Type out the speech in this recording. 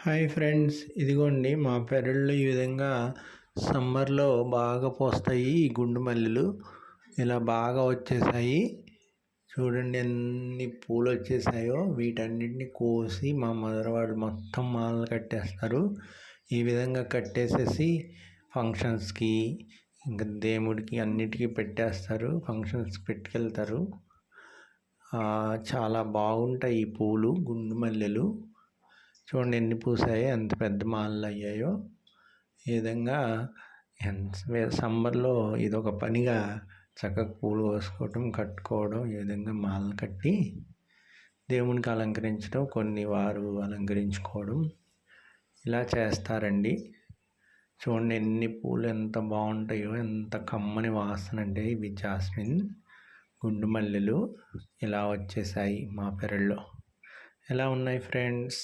Hi friends, ఇదిగోండి మా పెరట్లో ఈ విధంగా సమ్మర్లో బాగా పూస్తాయి ఈ గుండు మల్లెలు. ఇలా బాగా వచ్చేసాయి. చూడండి ఎన్ని పూలు వచ్చేసాయో. వీటన్నిటిని కోసి మా మదర్ వాళ్ళు మొత్తం మాలలు కట్టేస్తారు. ఈ విధంగా కట్టేసేసి ఫంక్షన్స్కి, ఇంకా దేవుడికి అన్నిటికీ పెట్టేస్తారు. ఫంక్షన్స్కి పెట్టుకెళ్తారు. చాలా బాగుంటాయి ఈ పూలు, గుండు మల్లెలు. చూడండి ఎన్ని పూసాయో, ఎంత పెద్ద మాలలు అయ్యాయో. ఈ విధంగా సమ్మర్లో ఇదొక పనిగా చక్కగా పూలు కోసుకోవడం, కట్టుకోవడం, ఈ విధంగా మాలలు కట్టి దేవునికి అలంకరించడం, కొన్ని వారు అలంకరించుకోవడం ఇలా చేస్తారండి. చూడండి ఎన్ని పూలు ఎంత బాగుంటాయో, ఎంత కమ్మని వాసన అంటే. ఇవి జాస్మిన్ గుండు మల్లెలు ఇలా వచ్చేసాయి మా పెరట్లో. ఎలా ఉన్నాయి ఫ్రెండ్స్?